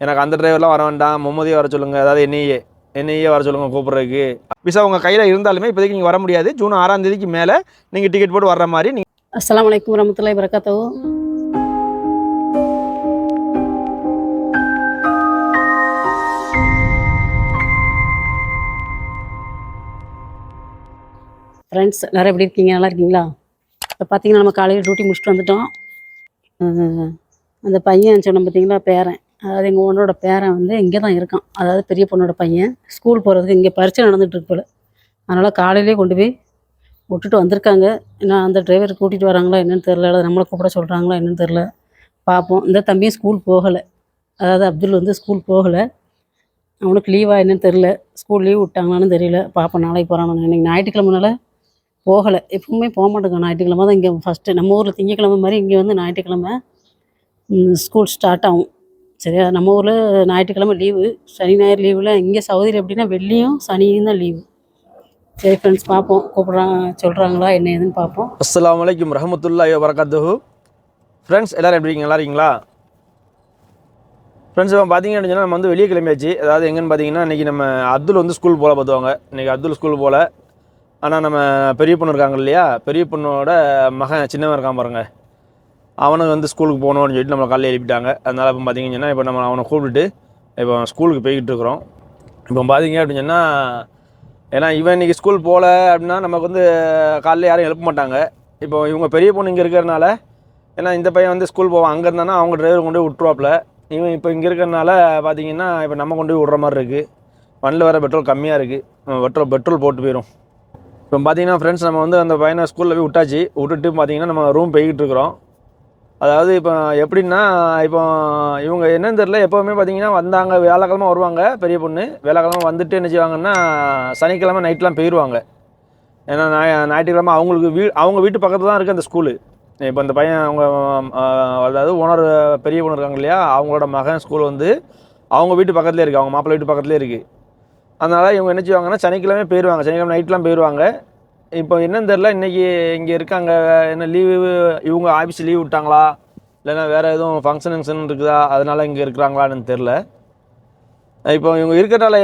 எனக்கு அந்த டிரைவர்லாம் வர வேண்டாம், மும்மதியே வர சொல்லுங்கள், அதாவது என்னையே வர சொல்லுங்கள் கூப்பிட்றதுக்கு. விசா உங்கள் கையில் இருந்தாலுமே இப்போதைக்கு நீங்கள் வர முடியாது. ஜூன் 6ஆம் தேதிக்கு மேலே நீங்கள் டிக்கெட் போட்டு வர்ற மாதிரி. அஸ்ஸலாமு அலைக்கும் வரமத்துல்லாஹி வரகாத்துஹு. ஃப்ரெண்ட்ஸ் எல்லாரும் எப்படி இருக்கீங்க? நல்லா இருக்கீங்களா? இப்போ பார்த்தீங்கன்னா நம்ம காலையில் டியூட்டி முடிச்சுட்டு வந்துட்டோம். அந்த பையன் சொன்ன பார்த்தீங்களா, பேரன், அதாவது எங்கள் ஓனரோட பேரன் வந்து இங்கே தான் இருக்கான். அதாவது பெரிய பொண்ணோட பையன் ஸ்கூல் போகிறதுக்கு இங்கே பரீட்சை நடந்துகிட்டு போல. அதனால் காலையிலே கொண்டு போய் விட்டுட்டு வந்திருக்காங்க. இன்னும் அந்த டிரைவர் கூட்டிகிட்டு வராங்களா என்னென்னு தெரில, அல்லது நம்மளை கூப்பிட சொல்கிறாங்களா என்னென்னு தெரில, பார்ப்போம். இந்த தம்பியும் ஸ்கூல் போகலை, அதாவது அப்துல் வந்து ஸ்கூல் போகலை. அவனுக்கு லீவாக என்னென்னு தெரில, ஸ்கூல் லீவ் விட்டாங்களான்னு தெரியல. பார்ப்போம், நாளைக்கு போகிறான்னு. இன்றைக்கி ஞாயிற்றுக்கிழமைனால போகலை. எப்பவுமே போக மாட்டேங்க, ஞாயிற்றுக்கிழமை தான் இங்கே ஃபஸ்ட்டு. நம்ம ஊரில் திங்கக்கிழமை மாதிரி இங்கே வந்து ஞாயிற்றுக்கிழமை ஸ்கூல் ஸ்டார்ட் ஆகும். சரியா? நம்ம ஊரில் ஞாயிற்றுக்கிழமை லீவு, சனி ஞாயிறு லீவில். இங்கே சவுதியில் எப்படின்னா வெள்ளியும் சனியும் தான் லீவு. சரி ஃப்ரெண்ட்ஸ், பார்ப்போம், சொல்கிறாங்களா என்ன ஏதுன்னு பார்ப்போம். அஸ்ஸலாமு அலைக்கும் ரஹமத்துல்லாஹி வபரகாத்துஹு. ஃப்ரெண்ட்ஸ் எல்லோரும் எப்படி இருக்கீங்க? நல்லா இருக்கீங்களா? ஃப்ரெண்ட்ஸ் இப்போ பார்த்தீங்க அப்படின்னா நம்ம வந்து வெளியே கிளம்பியாச்சு. அதாவது எங்கன்னு பார்த்தீங்கன்னா இன்றைக்கி நம்ம அப்துல் வந்து ஸ்கூல் போல் பார்த்துவாங்க. இன்றைக்கி அப்துல் ஸ்கூல் போல். ஆனால் நம்ம பெரிய பொண்ணு இருக்காங்க இல்லையா, பெரிய பொண்ணோட மகன் சின்னவன் இருக்கான் பாருங்கள், அவனுக்கு வந்து ஸ்கூலுக்கு போகணும்னு சொல்லிட்டு நம்மளை காலையில் எழுப்பிட்டாங்க. அதனால் இப்போ பார்த்தீங்கன்னா இப்போ நம்ம அவனை கூப்பிட்டுட்டு இப்போ ஸ்கூலுக்கு போய்கிட்டு இருக்கிறோம். இப்போ பார்த்தீங்க அப்படின்னு சொன்னால், ஏன்னா இவன் இன்றைக்கி ஸ்கூல் போகல அப்படின்னா நமக்கு வந்து காலையில் யாரும் எழுப்ப மாட்டாங்க. இப்போ இவங்க பெரிய பொண்ணு இங்கே இருக்கிறதுனால, ஏன்னா இந்த பையன் வந்து ஸ்கூல் போவான், அங்கே இருந்தானா அவங்க டிரைவர் கொண்டு போய் விட்டுருவாப்பில். இவன் இப்போ இங்கே இருக்கிறதுனால பார்த்தீங்கன்னா இப்போ நம்ம கொண்டு போய் விட்ற மாதிரி இருக்குது. வண்டியில் வர பெட்ரோல் கம்மியாக இருக்குது, பெட்ரோல் போட்டு போயிடும். இப்போ பார்த்தீங்கன்னா ஃப்ரெண்ட்ஸ் நம்ம வந்து அந்த பையனை ஸ்கூலில் போய் விட்டுட்டு பார்த்தீங்கன்னா நம்ம ரூம் போய்கிட்டு இருக்கிறோம். அதாவது இப்போ எப்படின்னா, இப்போ இவங்க என்னன்னு தெரில, எப்போவுமே பார்த்தீங்கன்னா வந்தாங்க வியாழக்கிழமை வருவாங்க. பெரிய பொண்ணு வியாழக்கிழமை வந்துட்டு என்ன செய்வாங்கன்னா சனிக்கிழமை நைட்லாம் போயிடுவாங்க. ஏன்னா ஞாயிற்றுக்கிழமை அவங்களுக்கு அவங்க வீட்டு பக்கத்தில் தான் இருக்குது அந்த ஸ்கூலு. இப்போ இந்த பையன் அவங்க அதாவது ஓனர் பெரிய பொண்ணு இருக்காங்க இல்லையா, அவங்களோட மகன் ஸ்கூல் வந்து அவங்க வீட்டு பக்கத்துலேயே இருக்குது, அவங்க மாப்பிள்ளை வீட்டு பக்கத்துலேயே இருக்குது. அதனால் இவங்க என்ன செய்வாங்கன்னா சனிக்கிழமை போயிடுவாங்க, சனிக்கிழமை நைட்லாம் போயிடுவாங்க. இப்போ என்னன்னு தெரில, இன்றைக்கி இங்கே இருக்காங்க, என்ன லீவு, இவங்க ஆஃபீஸ் லீவ் விட்டாங்களா இல்லைன்னா வேறு எதுவும் ஃபங்க்ஷன் இருக்குதா, அதனால் இங்கே இருக்கிறாங்களான்னு தெரில. இப்போ இவங்க இருக்கிறனால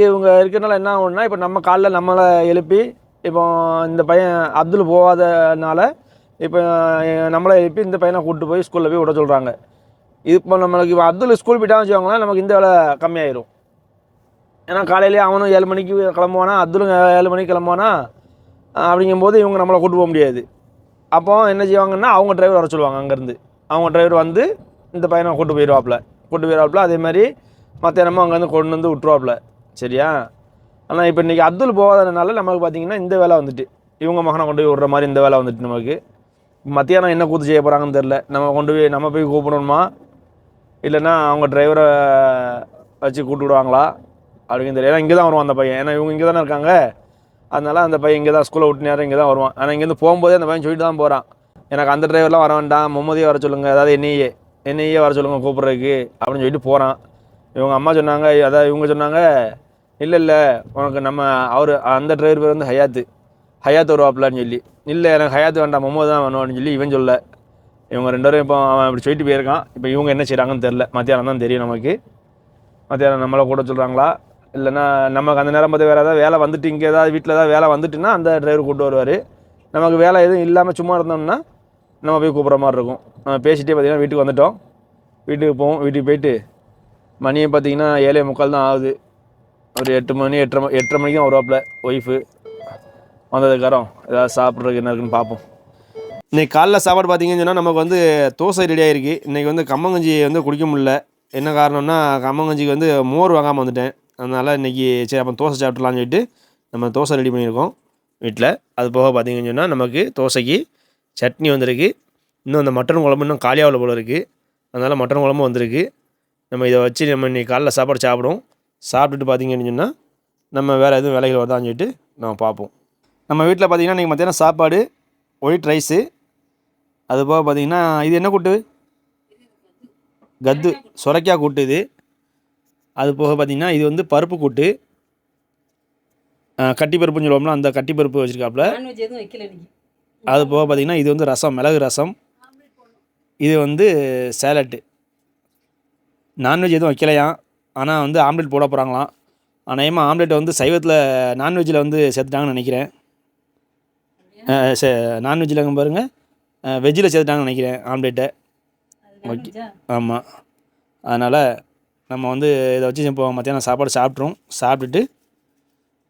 இவங்க இருக்கிறனால என்ன ஆகும்னா, இப்போ நம்ம காலைல நம்மளை எழுப்பி, இப்போ இந்த பையன் அப்துல் போகாதனால இப்போ நம்மளை எழுப்பி இந்த பையனை கூப்பிட்டு போய் ஸ்கூலில் போய் விட சொல்கிறாங்க. இப்போ நம்மளுக்கு இப்போ அப்துல் ஸ்கூல் போயிட்டான்னு வச்சுக்கோங்களேன், நமக்கு இந்த வேலை கம்மியாயிரும். ஏன்னா காலையிலேயே அவனும் 7 மணிக்கு கிளம்புவானா, அப்துலும் 7 மணிக்கு கிளம்புவானா. அப்படிங்கும்போது இவங்க நம்மளை கூட்டு போக முடியாது. அப்போ என்ன செய்வாங்கன்னா அவங்க டிரைவர் வர சொல்லுவாங்க. அங்கேருந்து அவங்க டிரைவர் வந்து இந்த பையனை கூட்டு போயிடுவாப்புல. அதே மாதிரி மத்தியானமும் அங்கேருந்து கொண்டு வந்து விட்டுருவாப்புல. சரியா? ஆனால் இப்போ இன்றைக்கி அப்துல் போகாதனால நமக்கு பார்த்திங்கன்னா இந்த வேலை வந்துட்டு, இவங்க மகனை கொண்டு போய் விடுற மாதிரி இந்த வேலை வந்துட்டு. நமக்கு மத்தியானம் என்ன கூத்து செய்ய போகிறாங்கன்னு தெரில. நம்ம போய் கூப்பிடணுமா இல்லைன்னா அவங்க டிரைவரை வச்சு கூப்பிட்டு விடுவாங்களா அப்படின்னு தெரியல. ஏன்னா இங்கே தான் வருவான் அந்த பையன், ஏன்னா இவங்க இங்கே தானே இருக்காங்க. அதனால் அந்த பையன் இங்கே தான் ஸ்கூலில் விட்டு நேரம் இங்கே தான் வருவான். ஆனால் இங்கேருந்து போகும்போதே அந்த பையன் சொல்லிட்டு தான் போகிறான், எனக்கு அந்த டிரைவர்லாம் வர வேண்டாம், மும்மதியே வர சொல்லுங்கள், அதாவது என்னையே வர சொல்லுங்கள் கூப்பிட்றதுக்கு அப்படின்னு சொல்லிட்டு போகிறான். இவங்க அம்மா சொன்னாங்க, அதாவது இவங்க சொன்னாங்க, இல்லை உனக்கு நம்ம அந்த டிரைவர் பேர் வந்து ஹயாத் வருவாப்பிலான்னு சொல்லி. இல்லை எனக்கு ஹயாத் வேண்டாம், மும்மது தான் வேணும் அப்படின்னு சொல்லி இவன் சொல்ல. இவங்க 2 பேரும் இப்போ அவன் இப்படி சொல்லிட்டு போயிருக்கான். இப்போ இவங்க என்ன செய்கிறாங்கன்னு தெரில, மத்தியானம் தான் தெரியும் நமக்கு. மத்தியானம் நம்மளை கூட சொல்கிறாங்களா இல்லைன்னா நமக்கு அந்த நேரம் பார்த்து வேறு ஏதாவது வேலை வந்துட்டு, இங்கே ஏதாவது வீட்டில் ஏதாவது வேலை வந்துட்டுன்னா அந்த டிரைவர் கூப்பிட்டு வருவார். நமக்கு வேலை எதுவும் இல்லாமல் சும்மா இருந்தோம்னா நம்ம போய் கூப்பிட்ற மாதிரி இருக்கும். நம்ம பேசிகிட்டே பார்த்திங்கன்னா வீட்டுக்கு வந்துவிட்டோம். வீட்டுக்கு போவோம். வீட்டுக்கு போயிட்டு மணியை பார்த்திங்கன்னா 7:45 தான் ஆகுது. ஒரு 8 மணி 8:30 மணிக்கு தான் வருவாப்பில் ஒய்ஃபு. வந்ததுக்கப்புறம் ஏதாவது சாப்பிட்றதுக்கு என்ன இருக்குன்னு பார்ப்போம். இன்றைக்கி காலைல சாப்பாடு பார்த்திங்கன்னு சொன்னால் நமக்கு வந்து தோசை ரெடி ஆகிருக்கு. இன்றைக்கி வந்து கம்மங்கஞ்சி வந்து குடிக்க முடியல. என்ன காரணம்னா கம்மங்கஞ்சிக்கு வந்து மோர் வாங்காமல் வந்துட்டேன். அதனால் இன்றைக்கி சரி அப்போ தோசை சாப்பிட்லான்னு சொல்லிட்டு நம்ம தோசை ரெடி பண்ணியிருக்கோம் வீட்டில். அது போக பார்த்திங்கன்னு சொன்னால் நமக்கு தோசைக்கு சட்னி வந்திருக்கு. இன்னும் அந்த மட்டன் குழம்பு இன்னும் காலியாவில் போல் இருக்குது. அதனால் மட்டன் குழம்பு வந்திருக்கு. நம்ம இதை வச்சு நம்ம இன்றைக்கி காலைல சாப்பாடு சாப்பிடுவோம். சாப்பிட்டுட்டு பார்த்திங்கன்னு சொன்னால் நம்ம வேறு எதுவும் வேலைகள் வருதான்னு சொல்லிட்டு நம்ம பார்ப்போம். நம்ம வீட்டில் பார்த்திங்கன்னா இன்றைக்கி மத்தியானம் சாப்பாடு ஒயிட் ரைஸு. அது போக பார்த்திங்கன்னா இது என்ன கூட்டு? கத்து சுரைக்காய் கூட்டு இது. அது போக பார்த்திங்கன்னா இது வந்து பருப்பு கூட்டு, கட்டி பருப்புன்னு சொல்லுவோம்னா அந்த கட்டி பருப்பு வச்சுருக்காப்புல. அது போக பார்த்திங்கன்னா இது வந்து ரசம், மிளகு ரசம். இது வந்து சேலட்டு. நான்வெஜ் எதுவும் வைக்கலையாம். ஆனால் வந்து ஆம்லெட் போட போகிறாங்களாம். அநேகமாக ஆம்லெட்டை வந்து சைவத்தில் நான்வெஜ்ஜில் வந்து சேர்த்துட்டாங்கன்னு நினைக்கிறேன். நான்வெஜ்ஜில் பாருங்கள், வெஜ்ஜில் சேர்த்துட்டாங்கன்னு நினைக்கிறேன் ஆம்லெட்டை. ஓகே, ஆமாம். அதனால் நம்ம வந்து இதை வச்சு இப்போ மத்தியானம் சாப்பாடு சாப்பிட்டுட்டு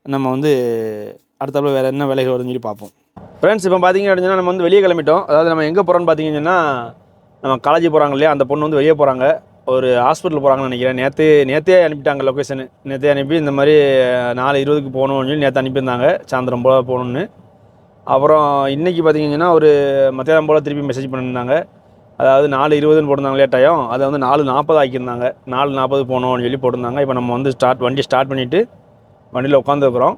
நம்ம வந்து அடுத்தாப்புல வேறு என்ன வேலைகள் வருதுன்னு சொல்லி பார்ப்போம். ஃப்ரெண்ட்ஸ், இப்போ பார்த்தீங்க அப்படின்னா நம்ம வந்து வெளியே கிளம்பிட்டோம். அதாவது நம்ம எங்கே போகிறோன்னு பார்த்தீங்கன்னா, நம்ம காலேஜ் போகிறாங்க இல்லையா, அந்த பொண்ணு வந்து வெளியே போகிறாங்க. ஒரு ஹாஸ்பிட்டல் போகிறாங்கன்னு நினைக்கிறேன். நேற்றே அனுப்பிட்டாங்க லொக்கேஷனு. நேற்றே அனுப்பி இந்த மாதிரி 4:20க்கு போகணும்னு சொல்லி நேற்று அனுப்பியிருந்தாங்க, சாயந்தரம் போல் போகணுன்னு. அப்புறம் இன்றைக்கி பார்த்தீங்கன்னா ஒரு மத்தியானம் போல் திருப்பி மெசேஜ் பண்ணியிருந்தாங்க. அதாவது 4:20ன்னு போட்டிருந்தாங்க இல்லையா டைம், அதை வந்து 4:40 ஆக்கியிருந்தாங்க. 4:40 போகணும்னு சொல்லி போட்டிருந்தாங்க. இப்போ நம்ம வந்து வண்டி ஸ்டார்ட் பண்ணிவிட்டு வண்டியில் உட்காந்துருக்குறோம்.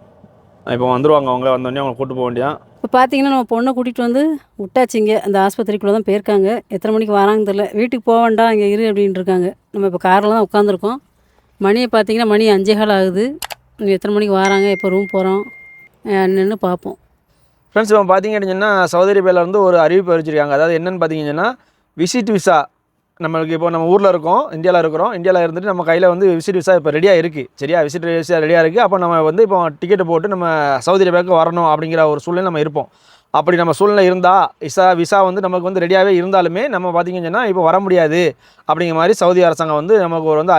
இப்போ வந்துடுவாங்க. அவங்க வந்தோடனே அவங்க கூப்பிட்டு போக வேண்டியதான். இப்போ பார்த்தீங்கன்னா நம்ம பொண்ணை கூட்டிகிட்டு வந்து விட்டாச்சிங்க. அந்த ஆஸ்பத்திரிக்குள்ளே தான் போயிருக்காங்க. எத்தனை மணிக்கு வராங்கன்னு தெரியல. வீட்டுக்கு போக வேண்டாம், இங்கே இரு அப்படின்ட்டு இருக்காங்க. நம்ம இப்போ காரில் தான் உட்காந்துருக்கோம். மணியை பார்த்தீங்கன்னா மணி 5:15 ஆகுது. இன்னும் எத்தனை மணிக்கு வராங்க, எப்போ ரூம் போகிறோம் என்னன்னு பார்ப்போம். ஃப்ரெண்ட்ஸ், இப்போ பார்த்தீங்க அப்படின்னா சவுதி அரேபியாவில் வந்து ஒரு அறிவிப்பு அறிவிச்சிருக்காங்க. அதாவது என்னென்னு பார்த்தீங்கன்னா, விசிட் விசா நம்மளுக்கு இப்போ நம்ம ஊரில் இருக்கோம், இந்தியாவில் இருந்துட்டு நம்ம கையில் வந்து விசிட் விசா இப்போ ரெடியாக இருக்குது. சரியா, விசிட் விசா ரெடியாக இருக்குது. அப்போ நம்ம வந்து இப்போ டிக்கெட்டு போட்டு நம்ம சவுதி அரேபியாவுக்கு வரணும் அப்படிங்கிற ஒரு சூழ்நிலை நம்ம இருப்போம். அப்படி நம்ம சூழ்நிலை இருந்தால் விசா வந்து நமக்கு வந்து ரெடியாகவே இருந்தாலுமே நம்ம பார்த்திங்கன்னா இப்போ வர முடியாது அப்படிங்கிற மாதிரி சவுதி அரசாங்கம் வந்து நமக்கு ஒரு வந்து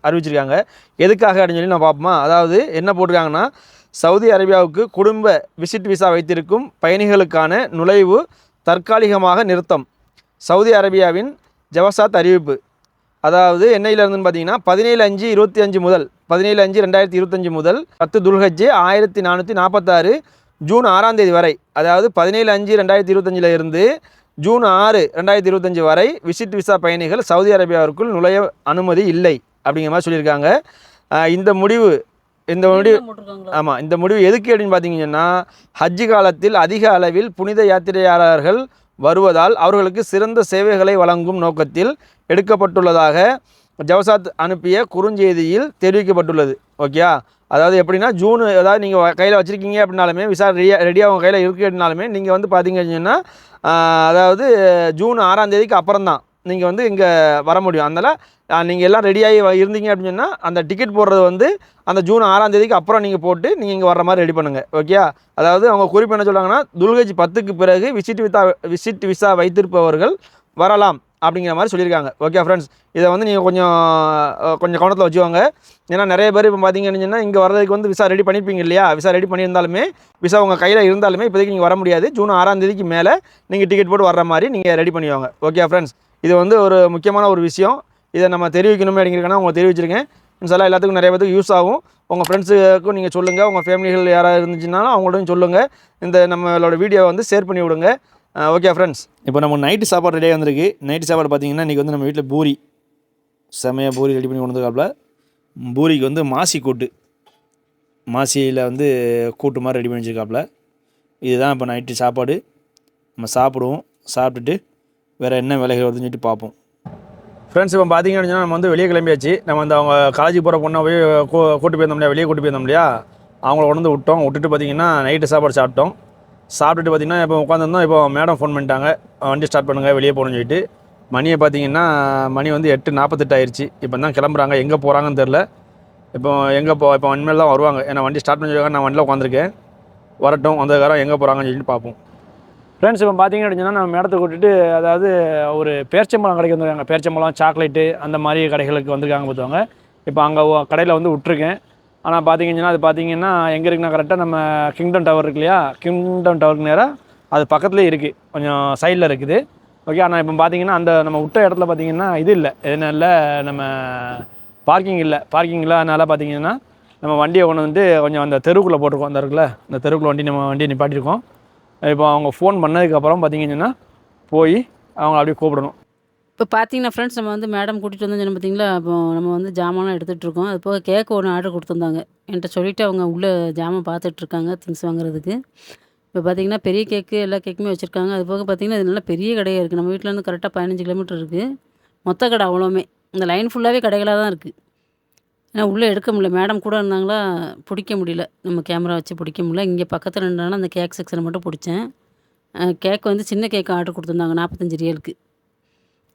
அறிவிச்சிருக்காங்க. எதுக்காக அப்படின்னு சொல்லி நான் பார்ப்போமா. அதாவது என்ன போட்டிருக்காங்கன்னா, சவுதி அரேபியாவுக்கு குடும்ப விசிட் விசா வைத்திருக்கும் பயணிகளுக்கான நுழைவு தற்காலிகமாக நிறுத்தம். சவுதி அரேபியாவின் ஜவசாத் அறிவிப்பு. அதாவது என்னையிலேருந்துன்னு பார்த்தீங்கன்னா 17/5/25 முதல் 17/5/2025 முதல் 10 துல்ஹஜ் 1446 ஜூன் 6ஆம் தேதி வரை, அதாவது 17/5/2025 இருந்து ஜூன் 6, 2025 வரை விசிட் விசா பயணிகள் சவுதி அரேபியாவிற்குள் நுழைய அனுமதி இல்லை அப்படிங்கிற மாதிரி சொல்லியிருக்காங்க. இந்த முடிவு ஆமாம், இந்த முடிவு எதுக்கு அப்படின்னு பார்த்தீங்கன்னா, ஹஜ்ஜு காலத்தில் அதிக அளவில் புனித யாத்திரையாளர்கள் வருவதால் அவர்களுக்கு சிறந்த சேவைகளை வழங்கும் நோக்கத்தில் எடுக்கப்பட்டுள்ளதாக ஜவசாத் அனுப்பிய குறுஞ்செய்தியில் தெரிவிக்கப்பட்டுள்ளது. ஓகே, அதாவது எப்படின்னா ஜூன், அதாவது நீங்கள் கையில் வச்சுருக்கீங்க அப்படின்னாலுமே, விசா ரெடியாக உங்கள் கையில் இருக்குது அப்படின்னாலுமே நீங்கள் வந்து பார்த்தீங்கன்னா அதாவது ஜூன் 6ஆம் தேதிக்கு அப்புறம் தான் நீங்கள் வந்து இங்கே வர முடியும். அதனால் நீங்கள் எல்லாம் ரெடியாகி இருந்தீங்க அப்படின்னா அந்த டிக்கெட் போடுறது வந்து அந்த ஜூன் 6ஆம் தேதிக்கு அப்புறம் நீங்கள் போட்டு நீங்கள் இங்கே வர்ற மாதிரி ரெடி பண்ணுங்கள். ஓகே, அதாவது அவங்க குறிப்பு என்ன சொல்கிறாங்கன்னா, துல்ஹஜ் 10க்கு பிறகு விசிட் விசா வைத்திருப்பவர்கள் வரலாம் அப்படிங்கிற மாதிரி சொல்லியிருக்காங்க. ஓகே ஃப்ரெண்ட்ஸ், இதை வந்து நீங்கள் கொஞ்சம் கவனத்தில் வச்சுக்கோங்க. ஏன்னா நிறைய பேர் இப்போ பார்த்தீங்கன்னா இங்கே வர்றதுக்கு வந்து விசா ரெடி பண்ணியிருப்பீங்க இல்லையா, விசா ரெடி பண்ணியிருந்தாலுமே விசா உங்கள் கையில் இருந்தாலுமே இப்போதைக்கு நீங்கள் வர முடியாது. ஜூன் 6ஆம் தேதிக்கு மேலே நீங்கள் டிக்கெட் போட்டு வர்ற மாதிரி நீங்கள் ரெடி பண்ணிவாங்க. ஓகே ஃப்ரெண்ட்ஸ், இது வந்து ஒரு முக்கியமான ஒரு விஷயம். இதை நம்ம தெரிவிக்கணுமே அப்படிங்கிறக்கான உங்களை தெரிவிச்சிருக்கேன். இன்ஷால்லா எல்லாத்துக்கும் நிறைய பேருக்கு யூஸ் ஆகும். உங்கள் ஃப்ரெண்ட்ஸுக்கும் நீங்கள் சொல்லுங்கள், உங்கள் ஃபேமிலிகள் யாராவது இருந்துச்சுனாலும் அவங்கள்ட்டையும் சொல்லுங்கள். இந்த நம்மளோட வீடியோவை வந்து ஷேர் பண்ணி விடுங்க. ஓகே ஃப்ரெண்ட்ஸ், இப்போ நம்ம நைட்டு சாப்பாடு ரெடியாக வந்திருக்கு. நைட்டு சாப்பாடு பார்த்திங்கன்னா இன்றைக்கி வந்து நம்ம வீட்டில் பூரி, செமையாக பூரி ரெடி பண்ணி கொண்டு வந்துருக்காப்புல. பூரிக்கு வந்து மாசியில் வந்து கூட்டு மாதிரி ரெடி பண்ணி வச்சுருக்காப்புல. இதுதான் இப்போ நைட்டு சாப்பாடு. நம்ம சாப்பிடுவோம். சாப்பிட்டுட்டு வேறு என்ன வேலைகள் வருதுன்னு சொல்லிட்டு பார்ப்போம். ஃப்ரெண்ட்ஸ், இப்போ பார்த்தீங்க அப்படின்னா நம்ம வந்து வெளியே கிளம்பியாச்சு. நம்ம வந்து அவங்க காலேஜுக்கு போகிற பொண்ணை போய் கூட்டு போயிருந்தோம் இல்லையா, வெளியே கூட்டு போயிருந்தோம் இல்லையா, அவங்கள கொண்டு வந்து விட்டுட்டு பார்த்திங்கன்னா நைட்டு சாப்பாடு சாப்பிட்டுட்டு பார்த்திங்கன்னா இப்போ உட்காந்துருந்தோம். இப்போ மேடம் ஃபோன் பண்ணிட்டாங்க, வண்டி ஸ்டார்ட் பண்ணுங்கள் வெளியே போகணும்னு சொல்லிட்டு. மணியை பார்த்திங்கன்னா மணி வந்து 8:48 ஆயிடுச்சு. இப்போ தான் கிளம்புறாங்க. எங்கே போகிறாங்கன்னு தெரில. இப்போ இப்போ இனிமேல் தான் வருவாங்க. ஏன்னா வண்டி ஸ்டார்ட் பண்ணி நான் வண்டியில் உட்காந்துருக்கேன். வரட்டும், வந்ததுக்காரம் எங்கே போகிறாங்கன்னு சொல்லிட்டு பார்ப்போம். ஃப்ரெண்ட்ஸ், இப்போ பார்த்தீங்க அப்படின்னா நம்ம மேடத்தை கூட்டிட்டு, அதாவது ஒரு பேரிச்சம்பழம் கடைக்கு வந்துருக்காங்க. பேரிச்சம்பழம், சாக்லேட்டு அந்த மாதிரி கடைகளுக்கு வந்திருக்காங்க பார்த்துவாங்க. இப்போ அங்கே கடையில் வந்து விட்ருக்கேன். ஆனால் பார்த்தீங்கன்னா அது பார்த்தீங்கன்னா எங்கே இருக்குன்னா கரெக்டாக நம்ம கிங்டம் டவர் இருக்கு இல்லையா, கிங்டம் டவருக்கு நேராக அது பக்கத்துலேயே இருக்குது, கொஞ்சம் சைடில் இருக்குது. ஓகே, ஆனால் இப்போ பார்த்தீங்கன்னா அந்த நம்ம விட்ட இடத்துல பார்த்தீங்கன்னா இது இல்லை, எதனால நம்ம பார்க்கிங் இல்லை. அதனால் பார்த்தீங்கன்னா நம்ம வண்டியை கொண்டு வந்து கொஞ்சம் அந்த தெருவுக்குள்ளே போட்டிருக்கோம். அந்த இருக்குல்ல, அந்த தெருவுக்குள்ளே நம்ம வண்டியை நிப்பாட்டியிருக்கோம். இப்போ அவங்க ஃபோன் பண்ணதுக்கப்புறம் பார்த்தீங்கன்னா போய் அவங்க அப்படியே கூப்பிடணும். இப்போ பார்த்தீங்கன்னா ஃப்ரெண்ட்ஸ், நம்ம வந்து மேடம் கூட்டிகிட்டு வந்தோம் பார்த்தீங்களா. அப்போ நம்ம வந்து ஜாமான்லாம் எடுத்துகிட்ருக்கோம். அது போக கேக் ஒன்று ஆர்டர் கொடுத்துருந்தாங்க. என்கிட்ட சொல்லிவிட்டு அவங்க உள்ளே ஜாமான் பார்த்துட்ருக்காங்க திங்ஸ் வாங்குறதுக்கு. இப்போ பார்த்தீங்கன்னா பெரிய கேக்கு, எல்லா கேக்குமே வச்சுருக்காங்க. அது போக பார்த்தீங்கன்னா இது நல்லா பெரிய கடையாக இருக்குது. நம்ம வீட்டிலேருந்து கரெக்டாக 15 கிலோமீட்டர் இருக்குது. மொத்த கடை அவ்வளோவுமே. இந்த லைன் ஃபுல்லாகவே கடைகளாக தான் இருக்குது. ஏன்னா உள்ளே எடுக்க முடியல. மேடம் கூட இருந்தாங்களா, பிடிக்க முடியல. நம்ம கேமரா வச்சு பிடிக்க முடியல. இங்கே பக்கத்தில் நின்றாலும் அந்த கேக் செக்ஷனை மட்டும் பிடிச்சேன். கேக் வந்து சின்ன கேக் ஆர்டர் கொடுத்துருந்தாங்க 45 ரியாலுக்கு.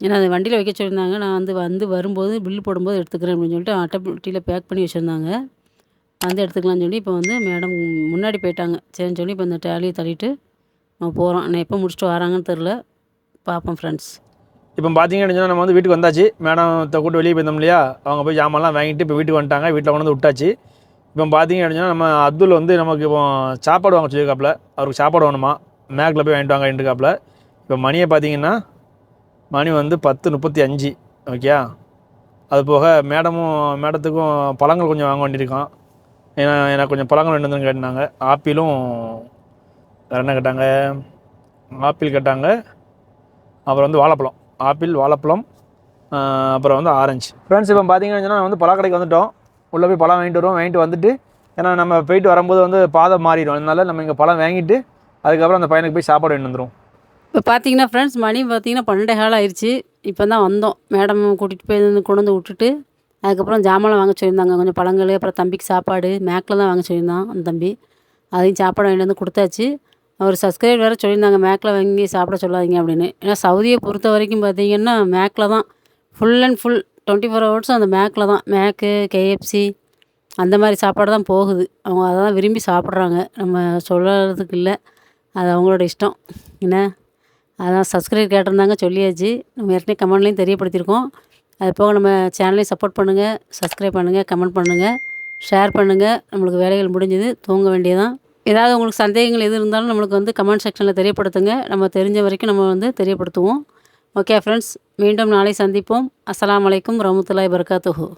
ஏன்னா அது வண்டியில் வைக்க சொல்லியிருந்தாங்க. நான் வந்து வரும்போது பில்லு போடும்போது எடுத்துக்கிறேன் அப்படின்னு சொல்லிட்டு அட்டை பெட்டியில் பேக் பண்ணி வச்சுருந்தாங்க. வந்து எடுத்துக்கலாம்னு சொல்லி இப்போ வந்து மேடம் முன்னாடி போயிட்டாங்க. சரின்னு சொல்லி இப்போ இந்த டேலியை தள்ளிட்டு நம்ம போகிறோம். நான் எப்போ முடிச்சுட்டு வராங்கன்னு தெரில. பார்ப்போம் ஃப்ரெண்ட்ஸ். இப்போ பார்த்தீங்கன்னு சொன்னால் நம்ம வந்து வீட்டுக்கு வந்தாச்சு. மேடத்தை கூட்டு வெளியே போயிருந்தோம் இல்லையா, அவங்க போய் ஜாமான்லாம் வாங்கிட்டு இப்போ வீட்டுக்கு வந்துட்டாங்க. வீட்டில் கொண்டு வந்து விட்டாச்சு. இப்போ பார்த்தீங்க அப்படின்னா நம்ம அப்துல் வந்து நமக்கு இப்போ சாப்பாடு வாங்க சொல்லியிருக்காப்புல. அவருக்கு சாப்பாடு வேணுமா, மேக்கில் போய் வாங்கிட்டு வாங்க இருக்காப்புல. இப்போ மணியை பார்த்தீங்கன்னா மணி வந்து 10:35. ஓகே, அது போக மேடத்துக்கும் பழங்கள் கொஞ்சம் வாங்க வேண்டியிருக்கான். ஏன்னா எனக்கு கொஞ்சம் பழங்கள் வேணும்னு கேட்டாங்க. ஆப்பிளும் வேறு என்ன கேட்டாங்க, ஆப்பிள் கேட்டாங்க. அப்புறம் வந்து வாழைப்பழம், ஆப்பிள், வாழைப்பழம், அப்புறம் வந்து ஆரஞ்சு. ஃப்ரெண்ட்ஸ் இப்போ பார்த்தீங்கன்னு சொன்னால் வந்து பழக்கடைக்கு வந்துவிட்டோம். உள்ளே போய் பழம் வாங்கிட்டு வருவோம். வாங்கிட்டு வந்துட்டு ஏன்னா நம்ம போயிட்டு வரும்போது வந்து பாதை மாறிடும். அதனால நம்ம இங்கே பழம் வாங்கிட்டு அதுக்கப்புறம் அந்த பையனுக்கு போய் சாப்பாடு வாங்கிட்டு வந்துடும். இப்போ பார்த்தீங்கன்னா ஃப்ரெண்ட்ஸ் மணி பார்த்தீங்கன்னா 12:15 ஆயிடுச்சு. இப்போ தான் வந்தோம். மேடம் கூட்டிகிட்டு போய் கொண்டு வந்து விட்டுட்டு அதுக்கப்புறம் ஜாமான்லாம் வாங்க சொல்லியிருந்தாங்க. கொஞ்சம் பழங்கள், அப்புறம் தம்பிக்கு சாப்பாடு மேக்கில் தான் வாங்க சொல்லியிருந்தான் அந்த தம்பி. அதையும் சாப்பாடு வாங்கிட்டு வந்து கொடுத்தாச்சு. அவர் சப்ஸ்கிரைப் வேறு சொல்லியிருந்தாங்க மேக்கில் வாங்கி சாப்பிட சொல்லாதீங்க அப்படின்னு. ஏன்னா சவுதியை பொறுத்த வரைக்கும் பார்த்தீங்கன்னா மேக்கில் தான் ஃபுல் அண்ட் ஃபுல் 24 ஹவர்ஸும் அந்த மேக்கில் தான். மேக்கு, KFC அந்த மாதிரி சாப்பாடு தான் போகுது. அவங்க அதை தான் விரும்பி சாப்பிட்றாங்க. நம்ம சொல்கிறதுக்கு இல்லை, அது அவங்களோட இஷ்டம் என்ன. அதான் சப்ஸ்கிரைப் கேட்டிருந்தாங்க, சொல்லியாச்சு. நம்ம ஏற்கனவே கமெண்ட்லேயும் தெரியப்படுத்தியிருக்கோம். அது போக நம்ம சேனலையும் சப்போர்ட் பண்ணுங்கள், சப்ஸ்கிரைப் பண்ணுங்கள், கமெண்ட் பண்ணுங்கள், ஷேர் பண்ணுங்கள். நம்மளுக்கு வேலைகள் முடிஞ்சது, தூங்க வேண்டியதான். ஏதாவது உங்களுக்கு சந்தேகங்கள் எது இருந்தாலும் நம்மளுக்கு வந்து கமெண்ட் செக்ஷனில் தெரியப்படுத்துங்க. நம்ம தெரிஞ்ச வரைக்கும் நம்ம வந்து தெரியப்படுத்துவோம். ஓகே ஃப்ரெண்ட்ஸ், மீண்டும் நாளை சந்திப்போம். அஸ்ஸலாமு அலைக்கும் வரஹ்மத்துல்லாஹி வபரகாத்துஹு.